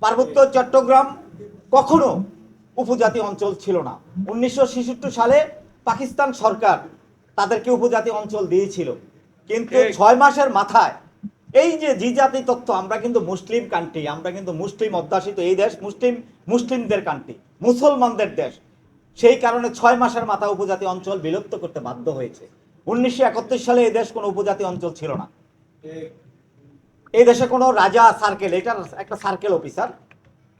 পার্বত্য চট্টগ্রাম কখনো উপজাতি অঞ্চল ছিল না। 1966 সালে পাকিস্তান সরকার তাদেরকে উপজাতি অঞ্চল দিয়েছিল, কিন্তু 6 মাসের মাথায় এই যে দ্বিজাতি তত্ত্ব, আমরা কিন্তু মুসলিম কান্ট্রি, আমরা কিন্তু মুসলিম অধ্যাসিত এই দেশ, মুসলিমদের কান্ট্রি, মুসলমানদের দেশ। সেই কারণে 6 মাসের মাথা উপজাতি অঞ্চল বিলুপ্ত করতে বাধ্য হয়েছে। 1971 সালে এই দেশ কোনো উপজাতি অঞ্চল ছিল না। এই দেশে কোনো রাজা সার্কেল, এটা একটা সার্কেল অফিসার,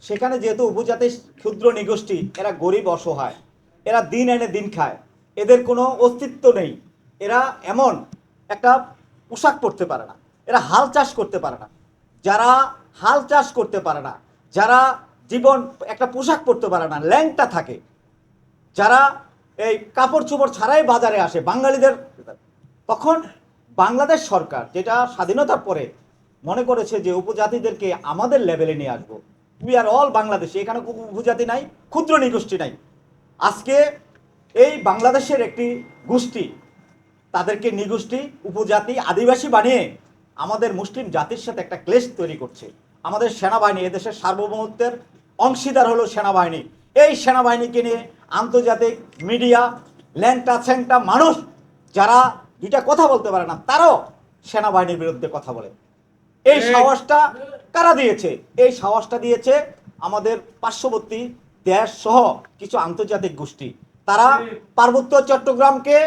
সেখানে যেহেতু উপজাতি ক্ষুদ্র নিগোষ্ঠী, এরা গরিব অসহায়, এরা দিন এনে দিন খায়, এদের কোনো অস্তিত্ব নেই। এরা এমন একটা পোশাক পরতে পারে না, এরা হাল চাষ করতে পারে না। যারা হাল চাষ করতে পারে না, যারা জীবন একটা পোশাক পরতে পারে না, ল্যাংটা থাকে, যারা এই কাপড় চোপড় ছাড়াই বাজারে আসে বাঙালিদের, তখন বাংলাদেশ সরকার যেটা স্বাধীনতার পরে মনে করেছে যে উপজাতিদেরকে আমাদের লেভেলে নিয়ে আসবো। উই আর অল বাংলাদেশি, এখানে উপজাতি নাই, ক্ষুদ্র নিগোষ্ঠী নাই। আজকে এই বাংলাদেশের একটি গোষ্ঠী তাদেরকে নিগোষ্ঠী, উপজাতি, আদিবাসী বানিয়ে আমাদের মুসলিম জাতির সাথে একটা ক্লেশ তৈরি করছে। আমাদের সেনাবাহিনী, এদেশের সার্বভৌমত্বের অংশীদার হলো সেনাবাহিনী। এই সেনাবাহিনীকে নিয়ে আন্তর্জাতিক মিডিয়া, ল্যাংটা স্যাংটা মানুষ যারা দুইটা কথা বলতে পারে না, তারাও সেনাবাহিনীর বিরুদ্ধে কথা বলে। এই সাহসটা কারা দিয়েছে? এই সাহসটা দিয়েছে আমাদের পার্শ্ববর্তী দেশ সহ কিছু আন্তর্জাতিক গোষ্ঠী। তারা পার্বত্য চট্টগ্রামকে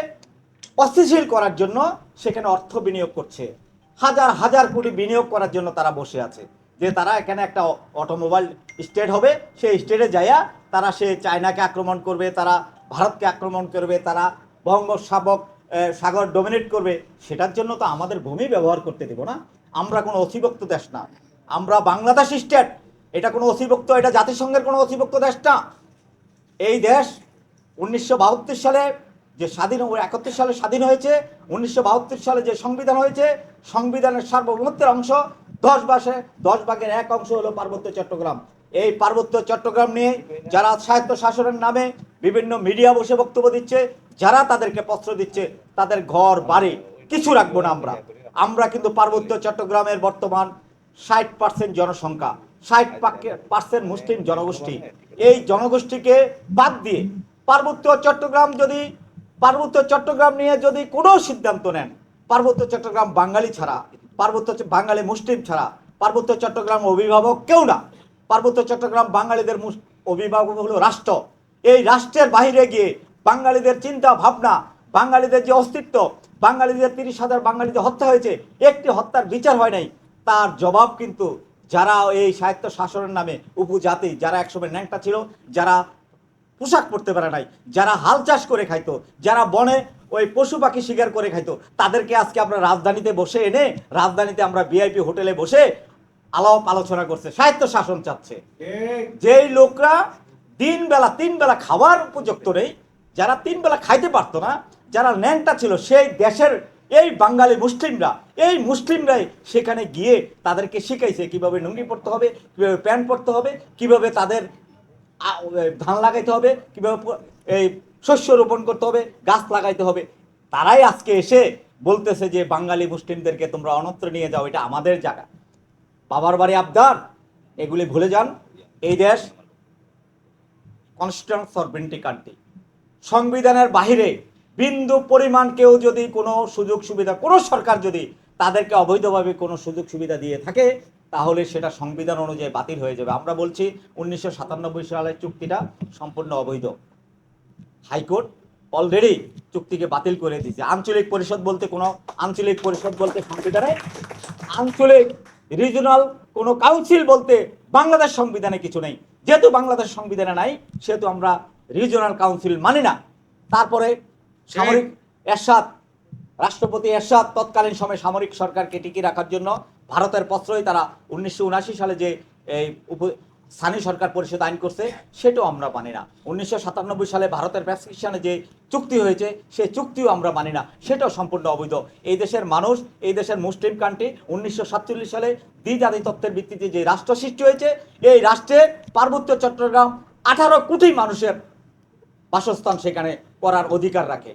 অস্থিতিশীল করার জন্য সেখানে অর্থ বিনিয়োগ করছে, হাজার হাজার কোটি বিনিয়োগ করার জন্য তারা বসে আছে, যে তারা এখানে একটা অটোমোবাইল স্টেট হবে, সেই স্টেটে যাইয়া তারা সে চায়নাকে আক্রমণ করবে, তারা ভারতকে আক্রমণ করবে, তারা সাগর ডোমিনেট করবে। সেটার জন্য তো আমাদের ভূমি ব্যবহার করতে দেব না। আমরা কোনো অধিভুক্ত দেশ না, আমরা বাংলাদেশ স্টেট, এটা কোনো অধিভুক্ত, এটা জাতিসংঘের কোনো অধিভুক্ত দেশ না। এই দেশ 1972 সালে যে 71 সালে স্বাধীন হয়েছে, 1972 সালে যে সংবিধান হয়েছে, সংবিধানের সার্বভৌমত্বের অংশ 10 ভাগের 1 অংশ হলো পার্বত্য চট্টগ্রাম। এই পার্বত্য চট্টগ্রাম নিয়ে যারা স্বায়ত্ত শাসনের নামে বিভিন্ন মিডিয়া বসে বক্তব্য দিচ্ছে, যারা তাদেরকে পত্র দিচ্ছে, তাদের ঘর বাড়ি কিছু রাখবো না আমরা। আমরা কিন্তু পার্বত্য চট্টগ্রামের বর্তমান 60% জনসংখ্যা, 60% মুসলিম জনগোষ্ঠী। এই জনগোষ্ঠীকে বাদ দিয়ে পার্বত্য চট্টগ্রাম নিয়ে যদি কোনো সিদ্ধান্ত নেন, পার্বত্য চট্টগ্রাম বাঙালি ছাড়া, বাঙালি মুসলিম ছাড়া পার্বত্য চট্টগ্রাম অভিভাবক কেউ না। পার্বত্য চট্টগ্রাম বাঙালিদের অভিভাবক হলো রাষ্ট্র। এই রাষ্ট্রের বাইরে গিয়ে বাঙালিদের চিন্তা ভাবনা, বাঙালিদের যে অস্তিত্ব, বাঙালিদের 30,000 বাঙালিদের হত্যা হয়েছে, একটি হত্যার বিচার হয় নাই, তার জবাব কিন্তু যারা এই স্বায়ত্ত শাসনের নামে উপজাতি, যারা একসময় ন্যাংটা ছিল, যারা পোশাক পরতে পারে নাই, যারা হাল চাষ করে খাইতো, যারা বনে ওই পশু পাখি শিকার করে খাইতো, তাদেরকে আজকে আমরা রাজধানীতে বসে এনে, রাজধানীতে আমরা ভিআইপি হোটেলে বসে আলাপ আলোচনা করছে, স্বায়ত্ত শাসন চাচ্ছে। যেই লোকরা তিন বেলা খাবার উপযুক্ত নেই, যারা 3 বেলা খাইতে পারতো না, যারা ন্যাংটা ছিল, সেই দেশের এই বাঙালি মুসলিমরাই সেখানে গিয়ে তাদেরকে শিখাইছে কিভাবে লুঙ্গি পরতে হবে, কিভাবে প্যান্ট পরতে হবে, কিভাবে তাদের ধান লাগাইতে হবে, কিভাবে এই শস্য রোপণ করতে হবে, গাছ লাগাইতে হবে। তারাই আজকে এসে বলতেছে যে বাঙালি মুসলিমদেরকে তোমরা অন্যত্র নিয়ে যাও, এটা আমাদের জায়গা, বাবার বাড়ি আবদার। এগুলি ভুলে যান। এই দেশ কনস্টিটিউশন সরভেন্টি কান্ট্রি, সংবিধানের বাহিরে বিন্দু পরিমাণ কেউ যদি কোনো সুযোগ সুবিধা, কোনো সরকার যদি তাদেরকে অবৈধভাবে কোনো সুযোগ সুবিধা দিয়ে থাকে, তাহলে সেটা সংবিধান অনুযায়ী বাতিল হয়ে যাবে। আমরা বলছি 1997 সালের চুক্তিটা সম্পূর্ণ অবৈধ। হাইকোর্ট অলরেডি চুক্তিকে বাতিল করে দিয়েছে। আঞ্চলিক পরিষদ বলতে সংবিধানে আঞ্চলিক রিজনাল কোনো কাউন্সিল বলতে বাংলাদেশ সংবিধানে কিছু নেই। যেহেতু বাংলাদেশ সংবিধানে নাই, সেহেতু আমরা রিজনাল কাউন্সিল মানি না। তারপরে সামরিক এরশাদ, রাষ্ট্রপতি এরশাদ তৎকালীন সময়ে সামরিক সরকারকে টিকিয়ে রাখার জন্য ভারতের প্রশ্রয় তারা 1979 সালে যে স্থানীয় সরকার পরিষদ আইন করছে, সেটাও আমরা মানি না। 1997 সালে ভারতের প্রেসক্রিপশনে যে চুক্তি হয়েছে, সেই চুক্তিও আমরা মানি না, সেটাও সম্পূর্ণ অবৈধ। এই দেশের মানুষ, এই দেশের মুসলিম কান্ট্রি 1947 সালে দ্বিজাতি তত্ত্বের ভিত্তিতে যে রাষ্ট্র সৃষ্টি হয়েছে, এই রাষ্ট্রে পার্বত্য চট্টগ্রাম 18 কোটি মানুষের বাসস্থান সেখানে করার অধিকার রাখে।